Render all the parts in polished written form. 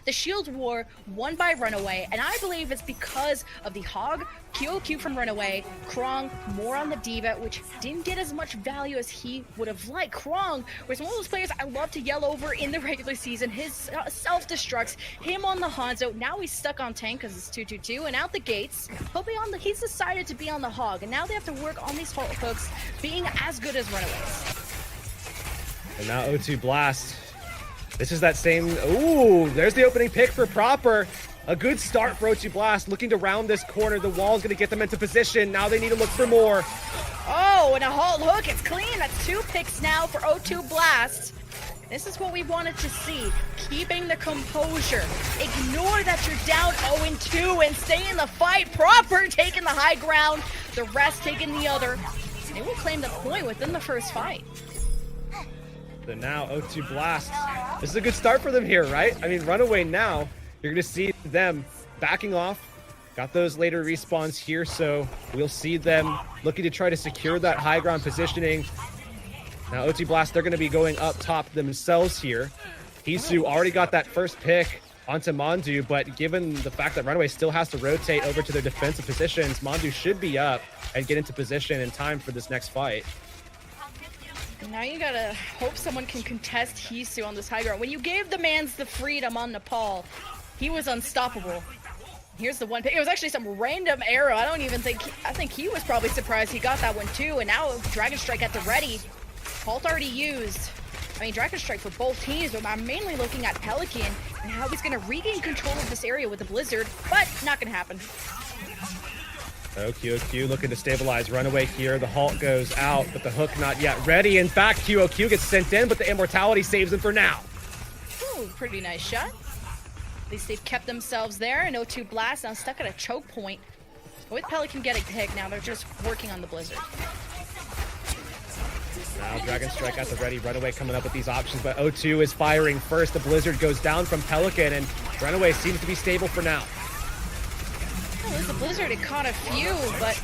the Shield War won by Runaway, and I believe it's because of the Hog, QOQ from Runaway, Krong more on the D.Va, which didn't get as much value as he would have liked. Krong was one of those players I love to yell over in the regular season. His self-destructs, him on the Hanzo, now he's stuck on tank because it's 2-2-2, and out the gates, he's decided to be on the Hog, and now they have to work on these hooks being as good as Runaways. And now O2 Blast. This is that same, ooh, there's the opening pick for Proper. A good start for O2 Blast, looking to round this corner. The wall's gonna get them into position. Now they need to look for more. Oh, and a halt hook, it's clean. That's 2 picks now for O2 Blast. This is what we wanted to see, keeping the composure. Ignore that you're down 0-2 and stay in the fight. Proper taking the high ground, the rest taking the other. They will claim the point within the first fight. So now O2 Blast, this is a good start for them here, right? I mean, Runaway now, you're gonna see them backing off. Got those later respawns here, so we'll see them looking to try to secure that high ground positioning. Now O2 Blast, they're gonna be going up top themselves here. Hisu already got that first pick onto Mondu, but given the fact that Runaway still has to rotate over to their defensive positions, Mondu should be up and get into position in time for this next fight. Now you gotta hope someone can contest Hisu on this high ground. When you gave the mans the freedom on Nepal, he was unstoppable. Here's the one pick. It was actually some random arrow. I think he was probably surprised he got that one too. And now Dragon Strike at the ready. Halt already used. I mean, Dragon Strike for both teams, but I'm mainly looking at Pelican and how he's gonna regain control of this area with the Blizzard, but not gonna happen. So QOQ looking to stabilize Runaway here. The halt goes out, but the hook not yet ready. In fact, QOQ gets sent in, but the immortality saves them for now. Ooh, pretty nice shot. At least they've kept themselves there, and O2 Blast now stuck at a choke point. With Pelican getting picked, now they're just working on the Blizzard. Now Dragon Strike at the ready. Runaway coming up with these options, but O2 is firing first. The Blizzard goes down from Pelican, and Runaway seems to be stable for now. Well, the Blizzard had caught a few, but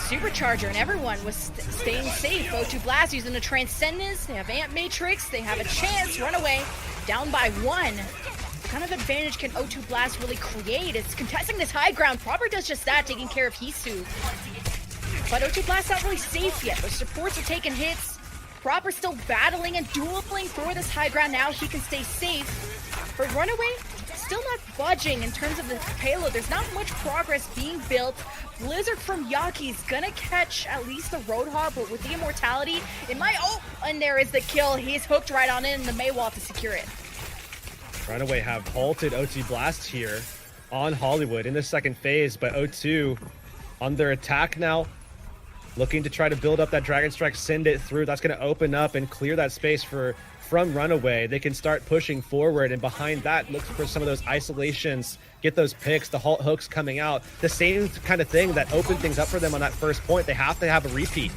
Supercharger and everyone was staying safe. O2 Blast using the Transcendence. They have Ant Matrix. They have a chance. Runaway down by 1. What kind of advantage can O2 Blast really create? It's contesting this high ground. Proper does just that, taking care of Hisu. But O2 Blast not really safe yet. Their supports are taking hits. Proper still battling and dueling for this high ground. Now he can stay safe. But Runaway still not budging in terms of the payload. There's not much progress being built. Blizzard from Yaki's gonna catch at least the Roadhog, but with the immortality, it might, oh, and there is the kill. He's hooked right on in the Maywall to secure it. Runaway have halted O2 Blast here on Hollywood in the second phase, but O2 on their attack now, looking to try to build up that Dragon Strike, send it through. That's going to open up and clear that space from Runaway. They can start pushing forward, and behind that, look for some of those isolations, get those picks, the halt hooks coming out. The same kind of thing that opened things up for them on that first point. They have to have a repeat.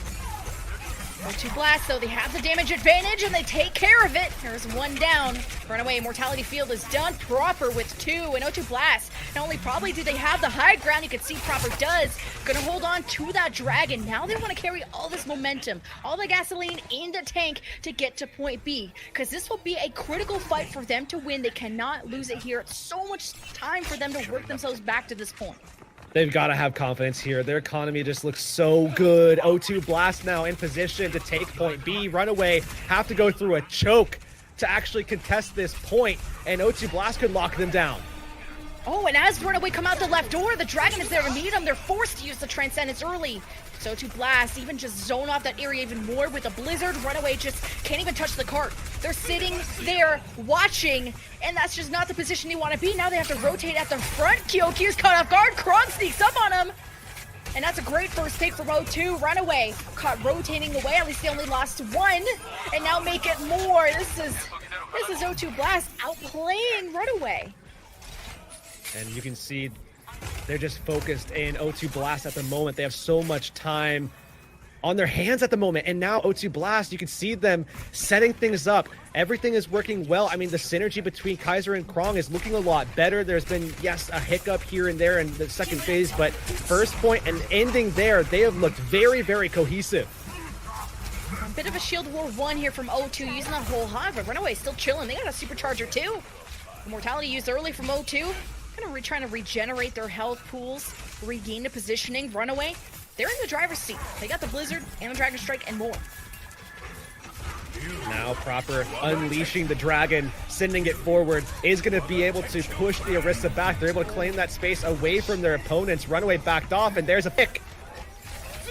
O2 Blast, though, they have the damage advantage, and they take care of it. There's one down. Runaway Immortality Field is done. Proper with 2, and O2 Blast. Not only probably do they have the high ground, you can see Proper does. Gonna hold on to that Dragon. Now they want to carry all this momentum, all the gasoline in the tank to get to point B, because this will be a critical fight for them to win. They cannot lose it here. It's so much time for them to work themselves back to this point. They've got to have confidence here. Their economy just looks so good. O2 Blast now in position to take point B. Runaway have to go through a choke to actually contest this point, and O2 Blast could lock them down. Oh, and as Runaway come out the left door, the Dragon is there to meet them. They're forced to use the Transcendence early. So O2 Blast even just zone off that area even more with a Blizzard. Runaway just can't even touch the cart. They're sitting there watching, and that's just not the position you want to be. Now they have to rotate at the front. QOQ is caught off guard. Krong sneaks up on him. And that's a great first pick for O2. Runaway caught rotating away. At least they only lost 1. And now make it more. This is O2 Blast outplaying Runaway. And you can see they're just focused in O2 Blast at the moment. They have so much time on their hands at the moment. And now O2 Blast, you can see them setting things up. Everything is working well. I mean, the synergy between Kaiser and Krong is looking a lot better. There's been, yes, a hiccup here and there in the second phase, but first point and ending there, they have looked very, very cohesive. A bit of a Shield War 1 here from O2 using that whole hog, but Runaway still chilling. They got a Supercharger too. Mortality used early from O2. Kind of trying to regenerate their health pools, regain the positioning. Runaway, they're in the driver's seat. They got the Blizzard and the Dragon Strike and more. Now Proper unleashing the Dragon, sending it forward, is going to be able to push the Orisa back. They're able to claim that space away from their opponents. Runaway backed off, and there's a pick.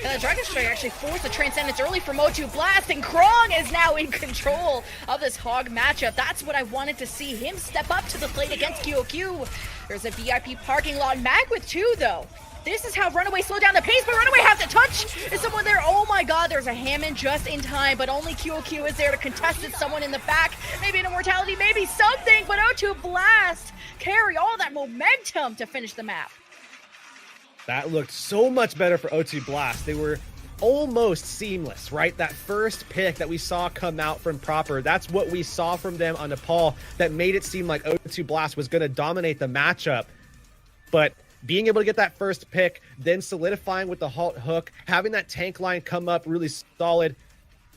And the Dragon Strike actually forced the Transcendence early from O2 Blast, and Krong is now in control of this Hog matchup. That's what I wanted to see, him step up to the plate against QOQ. There's a VIP parking lot mag with 2, though. This is how Runaway slowed down the pace, but Runaway has to touch. Is someone there? Oh my god, there's a Hammond just in time, but only QOQ is there to contest it. Someone in the back, maybe an Immortality, maybe something, but O2 Blast carry all that momentum to finish the map. That looked so much better for O2 Blast. They were almost seamless, right? That first pick that we saw come out from Proper, that's what we saw from them on Nepal that made it seem like O2 Blast was going to dominate the matchup. But being able to get that first pick, then solidifying with the halt hook, having that tank line come up really solid,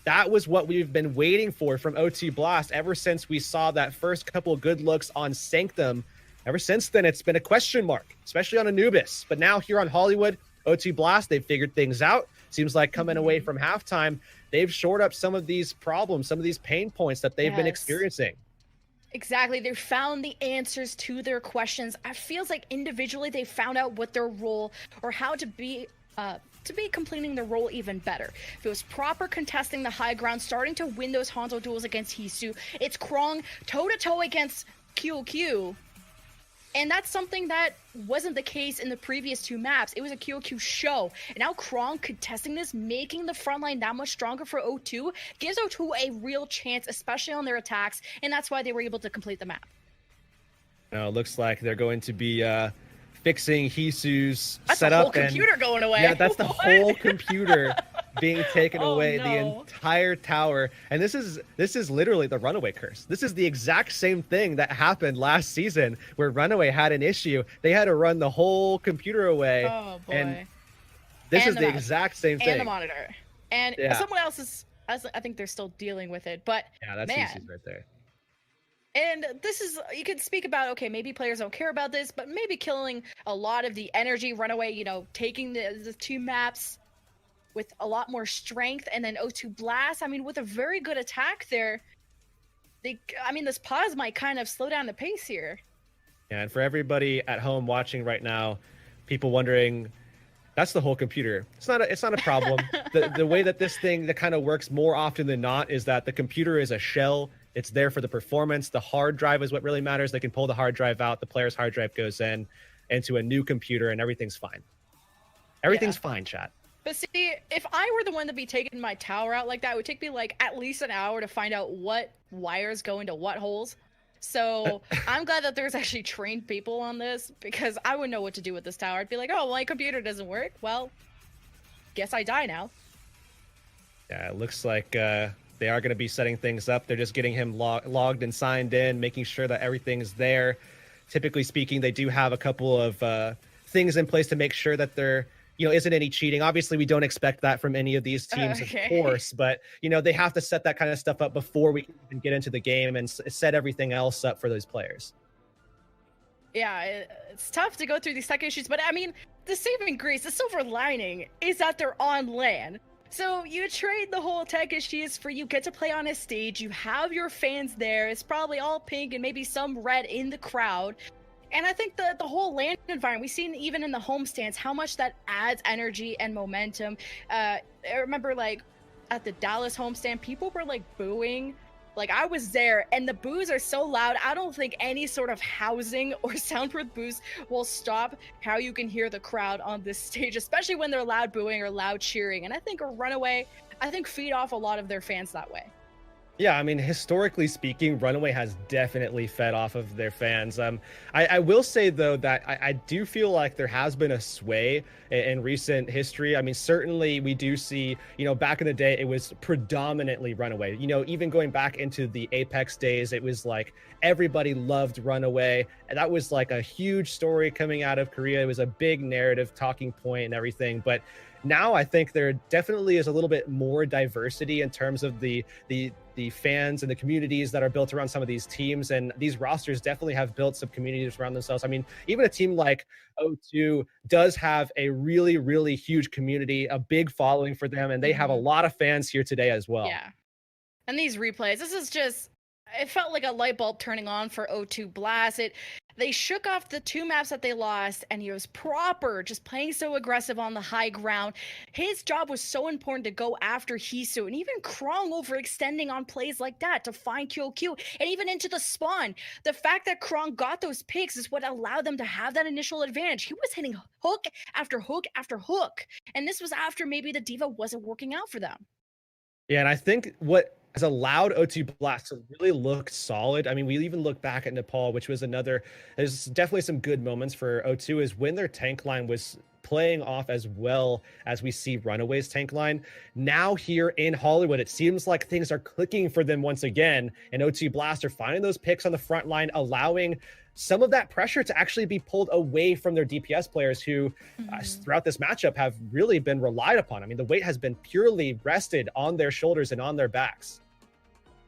that was what we've been waiting for from O2 Blast ever since we saw that first couple of good looks on Sanctum. Ever since then, it's been a question mark, especially on Anubis. But now here on Hollywood, O2 Blast, they've figured things out. Seems like coming away from halftime, they've shored up some of these problems, some of these pain points that they've been experiencing. Exactly. They found the answers to their questions. It feels like individually they found out what their role or how to be completing their role even better. If it was Proper contesting the high ground, starting to win those Hanzo duels against Hisu, it's Krong toe-to-toe against QQ. And that's something that wasn't the case in the previous 2 maps. It was a QOQ show. And now Krong contesting this, making the front line that much stronger for O2, gives O2 a real chance, especially on their attacks. And that's why they were able to complete the map. Now it looks like they're going to be fixing Hisu's that's setup. That's the whole computer going away. Yeah, that's the whole computer being taken away, no. the entire tower. And this is literally the Runaway curse. This is the exact same thing that happened last season where Runaway had an issue. They had to run the whole computer away. Oh boy. And this is the exact same thing. And the monitor. And someone else is, I think they're still dealing with it, but yeah, that's Hisu's right there. And this is, you could speak about, okay, maybe players don't care about this, but maybe killing a lot of the energy. Runaway, you know, taking the 2 maps with a lot more strength, and then O2 Blast, I mean, with a very good attack there, this pause might kind of slow down the pace here. Yeah, and for everybody at home watching right now, people wondering, that's the whole computer. It's not a problem. the way that this thing that kind of works more often than not is that the computer is a shell. It's there for the performance. The hard drive is what really matters. They can pull the hard drive out. The player's hard drive goes into a new computer, and everything's fine. Everything's fine, chat. But see, if I were the one to be taking my tower out like that, it would take me like at least an hour to find out what wires go into what holes. So I'm glad that there's actually trained people on this, because I wouldn't know what to do with this tower. I'd be like, oh, my computer doesn't work. Well, guess I die now. Yeah, it looks like they are going to be setting things up. They're just getting him logged and signed in, making sure that everything's there. Typically speaking, they do have a couple of things in place to make sure that there isn't any cheating. Obviously, we don't expect that from any of these teams, of course, but they have to set that kind of stuff up before we can get into the game and set everything else up for those players. Yeah, it's tough to go through these tech issues, but I mean, the saving grace, the silver lining is that they're on LAN. So you trade the whole tech issues for you get to play on a stage, you have your fans there, it's probably all pink and maybe some red in the crowd. And I think the whole LAN environment, we've seen even in the homestands how much that adds energy and momentum. I remember like at the Dallas homestand, people were like booing. Like I was there and the boos are so loud. I don't think any sort of housing or soundproof boos will stop how you can hear the crowd on this stage, especially when they're loud booing or loud cheering. And I think a Runaway, feed off a lot of their fans that way. Yeah, I mean, historically speaking, Runaway has definitely fed off of their fans. I will say, though, that I do feel like there has been a sway in recent history. I mean, certainly we do see, back in the day, it was predominantly Runaway. Even going back into the Apex days, it was like everybody loved Runaway. And that was like a huge story coming out of Korea. It was a big narrative talking point and everything. But now I think there definitely is a little bit more diversity in terms of the fans and the communities that are built around some of these teams, and these rosters definitely have built some communities around themselves. I mean, even a team like O2 does have a really, really huge community, a big following for them, and they have a lot of fans here today as well. Yeah. And these replays, this is just, it felt like a light bulb turning on for O2 Blast. They shook off the 2 maps that they lost, and he was proper, just playing so aggressive on the high ground. His job was so important to go after Hisu, and even Krong overextending on plays like that to find QQ, and even into the spawn. The fact that Krong got those picks is what allowed them to have that initial advantage. He was hitting hook after hook after hook, and this was after maybe the D.Va wasn't working out for them. Yeah, and I think what has allowed O2 Blast to really look solid. I mean, we even look back at Nepal, which was another, there's definitely some good moments for O2, is when their tank line was playing off as well as we see Runaway's tank line. Now here in Hollywood, it seems like things are clicking for them once again, and O2 Blast are finding those picks on the front line, allowing some of that pressure to actually be pulled away from their DPS players who throughout this matchup have really been relied upon. I mean, the weight has been purely rested on their shoulders and on their backs.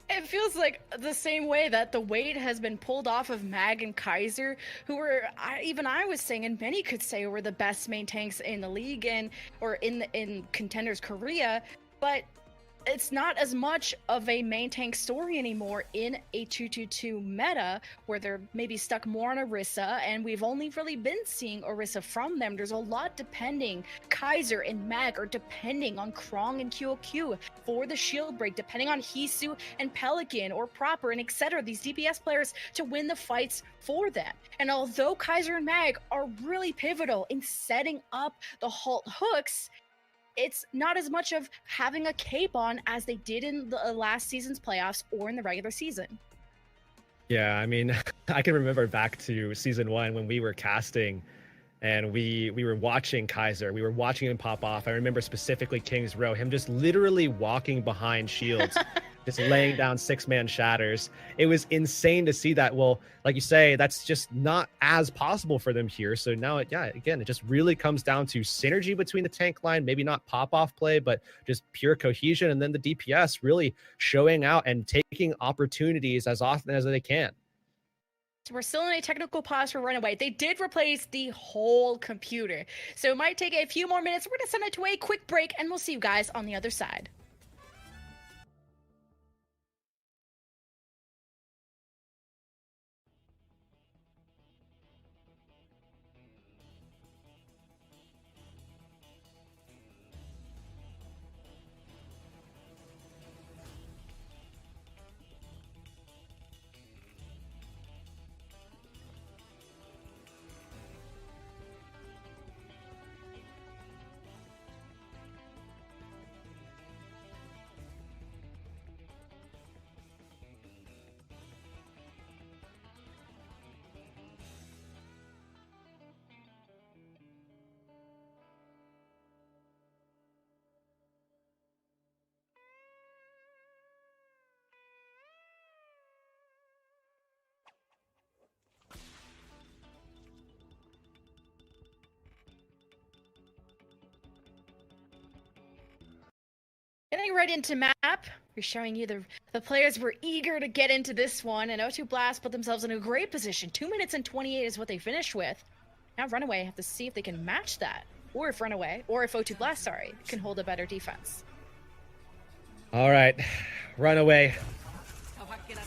It feels like the same way that the weight has been pulled off of Mag and Kaiser, who were, even I was saying, and many could say were the best main tanks in the league or in Contenders Korea, but it's not as much of a main tank story anymore in a 2-2-2 meta, where they're maybe stuck more on Orisa, and we've only really been seeing Orisa from them. There's a lot depending. Kaiser and Mag are depending on Krong and QQ for the shield break, depending on Hisu and Pelican or Proper and etc. These DPS players to win the fights for them. And although Kaiser and Mag are really pivotal in setting up the halt hooks, it's not as much of having a cape on as they did in the last season's playoffs or in the regular season. Yeah, I mean, I can remember back to season 1 when we were casting and we were watching Kaiser. We were watching him pop off. I remember specifically King's Row, him just literally walking behind shields, just laying down 6-man shatters. It was insane to see that. Well, like you say, that's just not as possible for them here. So now, again, it just really comes down to synergy between the tank line, maybe not pop-off play, but just pure cohesion. And then the DPS really showing out and taking opportunities as often as they can. So we're still in a technical pause for Runaway. They did replace the whole computer, so it might take a few more minutes. We're going to send it to a quick break, and we'll see you guys on the other side. Getting right into map, we're showing you the players were eager to get into this one, and O2 Blast put themselves in a great position. 2 minutes and 28 is what they finished with. Now Runaway have to see if they can match that, or if O2 Blast, can hold a better defense. All right, Runaway.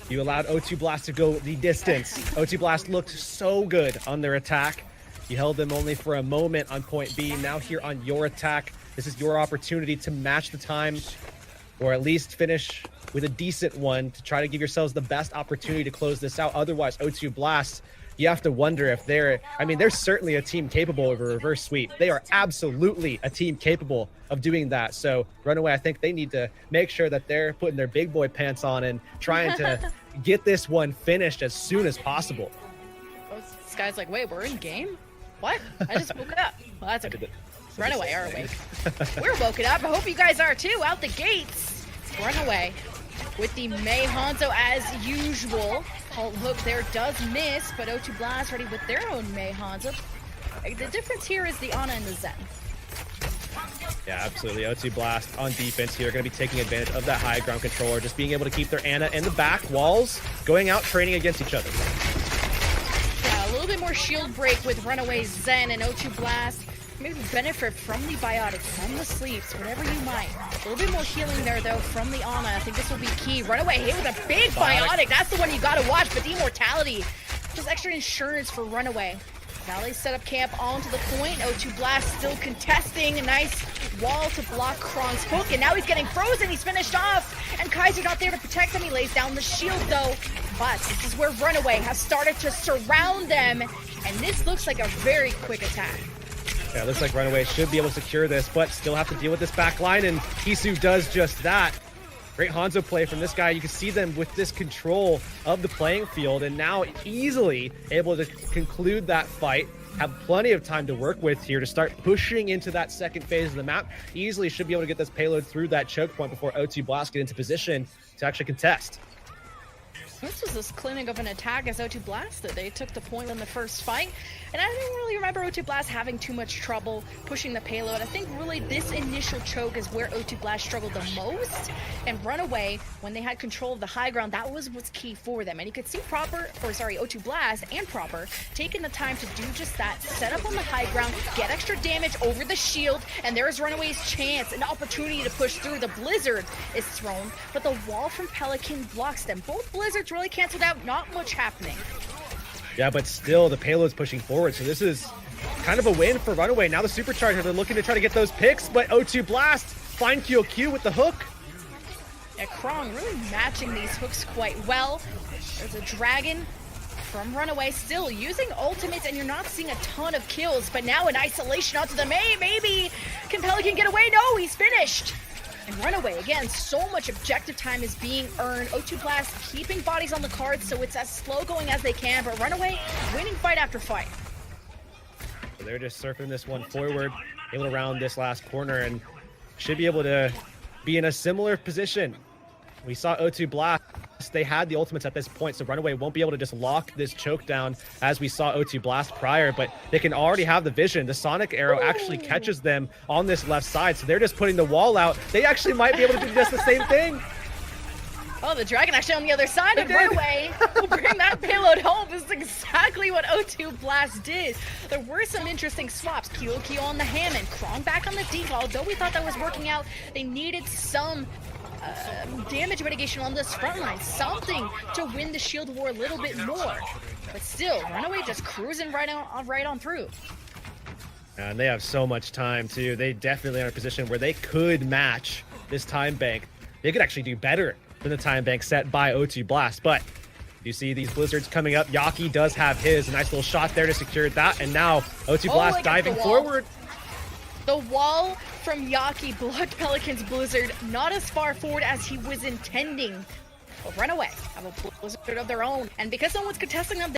You allowed O2 Blast to go the distance. O2 Blast looked so good on their attack. You held them only for a moment on point B. Now here on your attack, this is your opportunity to match the time, or at least finish with a decent one to try to give yourselves the best opportunity to close this out. Otherwise, O2 Blast, you have to wonder if they're certainly a team capable of a reverse sweep. They are absolutely a team capable of doing that. So Runaway, I think they need to make sure that they're putting their big boy pants on and trying to get this one finished as soon as possible. Oh, this guy's like, wait, we're in game? What? I just woke up. Well, that's okay. Runaway are awake. We're woken up. I hope you guys are too. Out the gates. Runaway with the Mei Hanzo as usual. Halt hook there does miss, but O2 Blast ready with their own Mei Hanzo. The difference here is the Ana and the Zen. Yeah, absolutely. O2 Blast on defense here, going to be taking advantage of that high ground controller, just being able to keep their Ana in the back walls, going out training against each other. Yeah, a little bit more shield break with Runaway Zen and O2 Blast. Maybe benefit from the biotic, from the sleeps, whatever you might. A little bit more healing there, though, from the Ana. I think this will be key. Runaway hit with a big biotic. That's the one you gotta watch, but the immortality. Just extra insurance for Runaway. Now they set up camp onto the point. O2 Blast still contesting. A nice wall to block Krong's hook, and now he's getting frozen. He's finished off, and Kaiser not there to protect him. He lays down the shield, though. But this is where Runaway has started to surround them, and this looks like a very quick attack. Yeah, it looks like Runaway should be able to secure this, but still have to deal with this back line, and Hisu does just that. Great Hanzo play from this guy. You can see them with this control of the playing field, and now easily able to conclude that fight. Have plenty of time to work with here to start pushing into that second phase of the map. Easily should be able to get this payload through that choke point before O2 Blast get into position to actually contest. This was as clinic of an attack as O2 Blast that they took the point in the first fight. And I don't really remember O2 Blast having too much trouble pushing the payload. I think really this initial choke is where O2 Blast struggled the most. And Runaway, when they had control of the high ground, that was what's key for them. And you could see O2 Blast and Proper taking the time to do just that. Set up on the high ground, get extra damage over the shield, and there's Runaway's chance, an opportunity to push through. The Blizzard is thrown, but the wall from Pelican blocks them. Both Blizzards really canceled out, not much happening. Yeah, but still the payload's pushing forward, so this is kind of a win for Runaway. Now the Supercharger, they're looking to try to get those picks, but O2 Blast find QQ with the hook. Yeah, Krong really matching these hooks quite well. There's a Dragon from Runaway still using ultimates, and you're not seeing a ton of kills, but now in isolation onto the main, maybe can Pelican get away? No, he's finished. And Runaway, again, so much objective time is being earned. O2 Blast keeping bodies on the card, so it's as slow going as they can, but Runaway winning fight after fight. So they're just surfing this one forward, able to round this last corner, and should be able to be in a similar position. We saw O2 Blast, they had the ultimates at this point, so Runaway won't be able to just lock this choke down as we saw O2 Blast prior, but they can already have the vision. The Sonic Arrow actually catches them on this left side, so they're just putting the wall out. They actually might be able to do just the same thing. Oh, the Dragon actually on the other side, and Runaway will bring that payload home. This is exactly what O2 Blast did. There were some interesting swaps. QQ on the Hammond, Krong back on the default. Though we thought that was working out, they needed some damage mitigation on this front line, something to win the shield war a little bit more. But still, Runaway just cruising right on through. And they have so much time too. They definitely are in a position where they could match this time bank. They could actually do better than the time bank set by O2 Blast. But you see these Blizzards coming up. Yaki does have his. A nice little shot there to secure that. And now O2 Blast diving forward. The wall from Yaki blocked Pelican's Blizzard not as far forward as he was intending. But Runaway have a Blizzard of their own. And because no one's contesting them,